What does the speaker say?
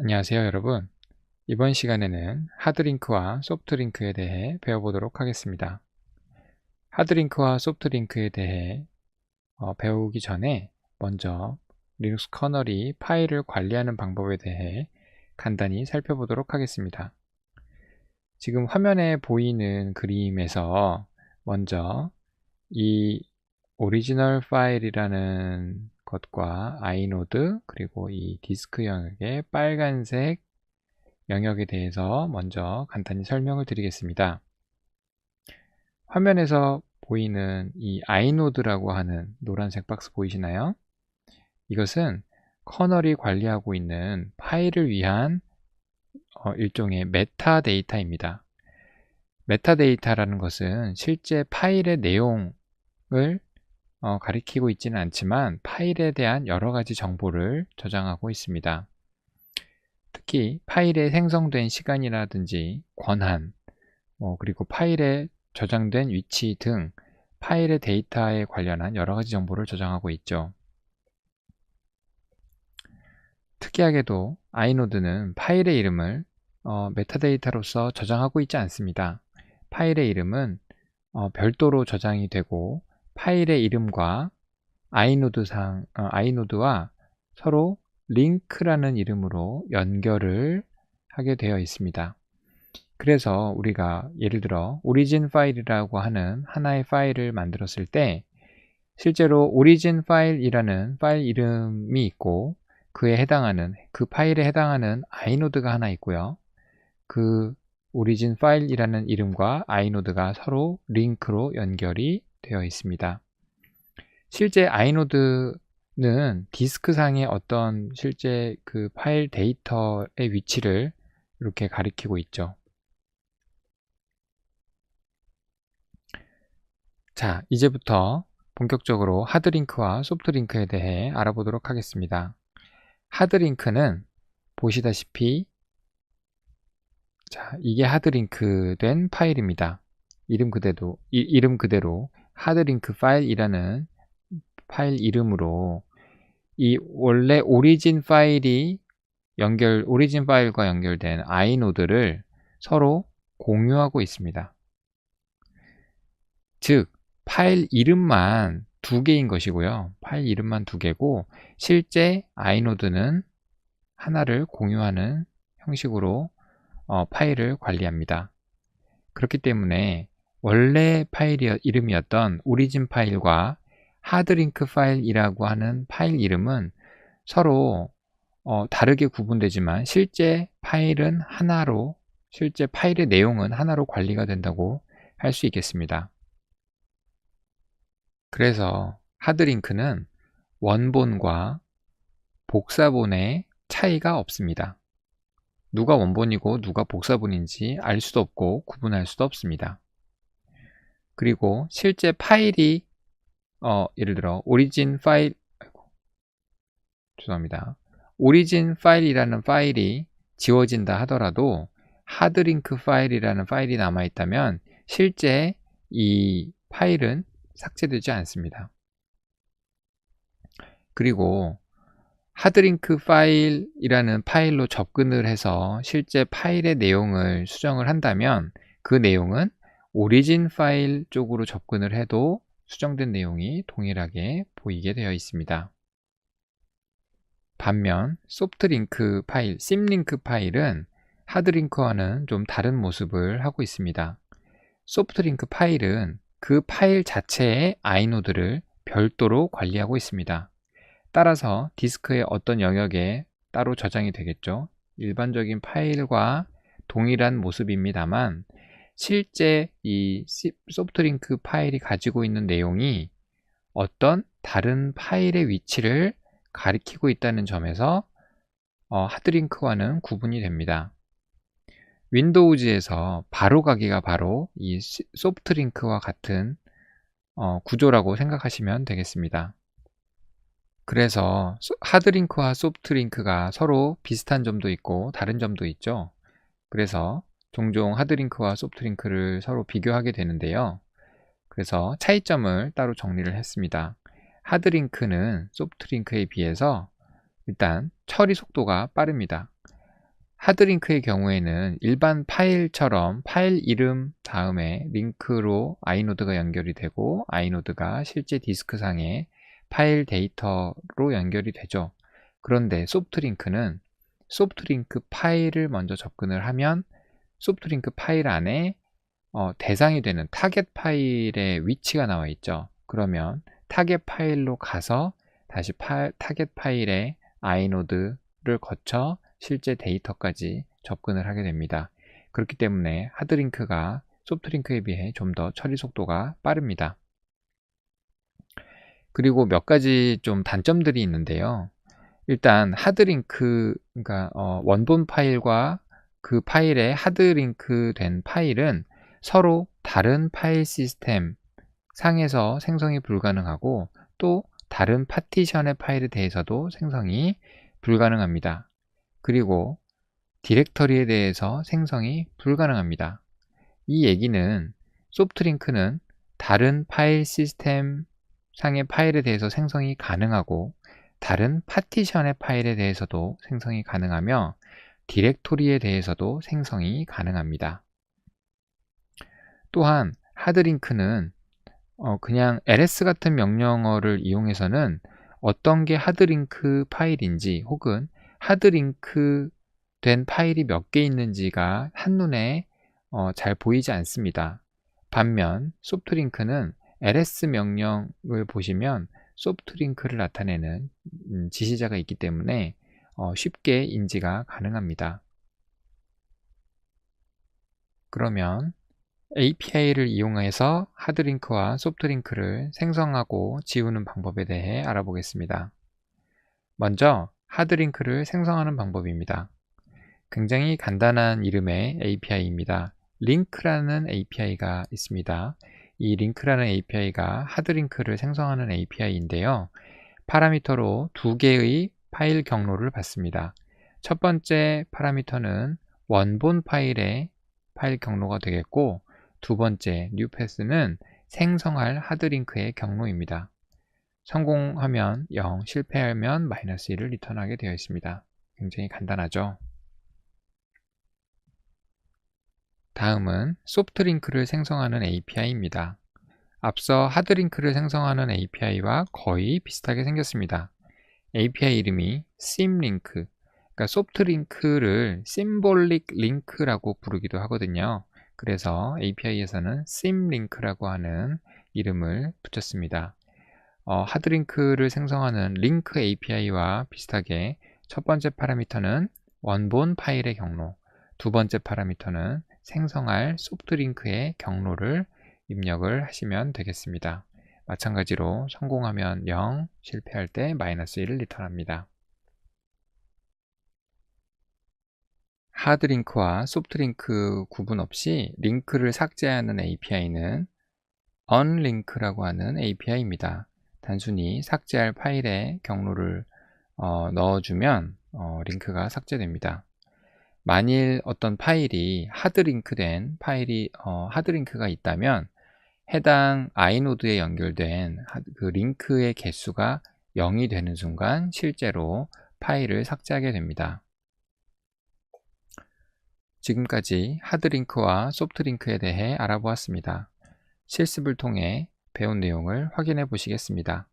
안녕하세요, 여러분. 이번 시간에는 하드링크와 소프트링크에 대해 배워보도록 하겠습니다. 하드링크와 소프트링크에 대해 배우기 전에 먼저 리눅스 커널이 파일을 관리하는 방법에 대해 간단히 살펴보도록 하겠습니다. 지금 화면에 보이는 그림에서 먼저 이 오리지널 파일이라는 것과 아이노드 그리고 이 디스크 영역의 빨간색 영역에 대해서 먼저 간단히 설명을 드리겠습니다. 화면에서 보이는 이 아이노드라고 하는 노란색 박스 보이시나요? 이것은 커널이 관리하고 있는 파일을 위한 일종의 메타데이터입니다. 메타데이터라는 것은 실제 파일의 내용을 가리키고 있지는 않지만 파일에 대한 여러 가지 정보를 저장하고 있습니다. 특히 파일에 생성된 시간이라든지 권한, 그리고 파일에 저장된 위치 등 파일의 데이터에 관련한 여러 가지 정보를 저장하고 있죠. 특이하게도 아이노드는 파일의 이름을 메타데이터로서 저장하고 있지 않습니다. 파일의 이름은 별도로 저장이 되고 파일의 이름과 아이노드와 서로 링크라는 이름으로 연결을 하게 되어 있습니다. 그래서 우리가 예를 들어 오리진 파일이라고 하는 하나의 파일을 만들었을 때 실제로 오리진 파일이라는 파일 이름이 있고 그 파일에 해당하는 아이노드가 하나 있고요. 그 오리진 파일이라는 이름과 아이노드가 서로 링크로 연결이 되어 있습니다. 실제 아이노드는 디스크상의 어떤 실제 그 파일 데이터의 위치를 이렇게 가리키고 있죠. 자, 이제부터 본격적으로 하드링크와 소프트링크에 대해 알아보도록 하겠습니다. 하드링크는 보시다시피 이게 하드링크 된 파일입니다. 이름 그대로 하드링크 파일이라는 파일 이름으로 이 원래 오리진 파일과 연결된 아이노드를 서로 공유하고 있습니다. 즉, 파일 이름만 두 개인 것이고요. 파일 이름만 두 개고 실제 아이노드는 하나를 공유하는 형식으로 파일을 관리합니다. 그렇기 때문에 원래 이름이었던 오리진 파일과 하드링크 파일이라고 하는 파일 이름은 서로 다르게 구분되지만 실제 파일의 내용은 하나로 관리가 된다고 할 수 있겠습니다. 그래서 하드링크는 원본과 복사본의 차이가 없습니다. 누가 원본이고 누가 복사본인지 알 수도 없고 구분할 수도 없습니다. 그리고 실제 파일이 예를 들어 오리진 파일이라는 파일이 지워진다 하더라도 하드링크 파일이라는 파일이 남아있다면 실제 이 파일은 삭제되지 않습니다. 그리고 하드링크 파일이라는 파일로 접근을 해서 실제 파일의 내용을 수정을 한다면 그 내용은 오리진 파일 쪽으로 접근을 해도 수정된 내용이 동일하게 보이게 되어 있습니다. 반면 소프트링크 파일, 심링크 파일은 하드링크와는 좀 다른 모습을 하고 있습니다. 소프트링크 파일은 그 파일 자체의 아이노드를 별도로 관리하고 있습니다. 따라서 디스크의 어떤 영역에 따로 저장이 되겠죠. 일반적인 파일과 동일한 모습입니다만 실제 이 소프트링크 파일이 가지고 있는 내용이 어떤 다른 파일의 위치를 가리키고 있다는 점에서 하드링크와는 구분이 됩니다. 윈도우즈에서 바로가기가 바로 이 소프트링크와 같은 구조라고 생각하시면 되겠습니다. 그래서 하드링크와 소프트링크가 서로 비슷한 점도 있고 다른 점도 있죠. 그래서 종종 하드링크와 소프트링크를 서로 비교하게 되는데요. 그래서 차이점을 따로 정리를 했습니다. 하드링크는 소프트링크에 비해서 일단 처리 속도가 빠릅니다. 하드링크의 경우에는 일반 파일처럼 파일 이름 다음에 링크로 아이노드가 연결이 되고 아이노드가 실제 디스크상의 파일 데이터로 연결이 되죠. 그런데 소프트링크는 소프트링크 파일을 먼저 접근을 하면 소프트링크 파일 안에 대상이 되는 타겟 파일의 위치가 나와 있죠. 그러면 타겟 파일로 가서 다시 타겟 파일의 아이노드를 거쳐 실제 데이터까지 접근을 하게 됩니다. 그렇기 때문에 하드링크가 소프트링크에 비해 좀 더 처리 속도가 빠릅니다. 그리고 몇 가지 좀 단점들이 있는데요. 일단 하드링크, 그러니까 원본 파일과 그 파일에 하드링크 된 파일은 서로 다른 파일 시스템 상에서 생성이 불가능하고 또 다른 파티션의 파일에 대해서도 생성이 불가능합니다. 그리고 디렉터리에 대해서 생성이 불가능합니다. 이 얘기는 소프트링크는 다른 파일 시스템 상의 파일에 대해서 생성이 가능하고 다른 파티션의 파일에 대해서도 생성이 가능하며 디렉토리에 대해서도 생성이 가능합니다. 또한 하드링크는 그냥 ls 같은 명령어를 이용해서는 어떤 게 하드링크 파일인지 혹은 하드링크 된 파일이 몇 개 있는지가 한눈에 잘 보이지 않습니다. 반면 소프트링크는 ls 명령을 보시면 소프트링크를 나타내는 지시자가 있기 때문에 쉽게 인지가 가능합니다. 그러면 API를 이용해서 하드링크와 소프트링크를 생성하고 지우는 방법에 대해 알아보겠습니다. 먼저 하드링크를 생성하는 방법입니다. 굉장히 간단한 이름의 API입니다. 링크라는 API가 있습니다. 이 링크라는 API가 하드링크를 생성하는 API인데요. 파라미터로 두 개의 파일 경로를 받습니다. 첫 번째 파라미터는 원본 파일의 파일 경로가 되겠고 두 번째 뉴패스는 생성할 하드링크의 경로입니다. 성공하면 0, 실패하면 -1을 리턴하게 되어 있습니다. 굉장히 간단하죠? 다음은 소프트링크를 생성하는 API입니다. 앞서 하드링크를 생성하는 API와 거의 비슷하게 생겼습니다. API 이름이 심링크, 그러니까 소프트링크를 심볼릭 링크라고 부르기도 하거든요. 그래서 API에서는 심링크라고 하는 이름을 붙였습니다. 하드링크를 생성하는 링크 API와 비슷하게 첫 번째 파라미터는 원본 파일의 경로, 두 번째 파라미터는 생성할 소프트링크의 경로를 입력을 하시면 되겠습니다. 마찬가지로 성공하면 0, 실패할 때 -1을 리턴합니다. 하드링크와 소프트링크 구분 없이 링크를 삭제하는 API는 unlink라고 하는 API입니다. 단순히 삭제할 파일에 경로를 넣어주면 링크가 삭제됩니다. 만일 어떤 파일이 하드링크된 파일이 하드링크가 있다면 해당 아이노드에 연결된 그 링크의 개수가 0이 되는 순간 실제로 파일을 삭제하게 됩니다. 지금까지 하드링크와 소프트링크에 대해 알아보았습니다. 실습을 통해 배운 내용을 확인해 보시겠습니다.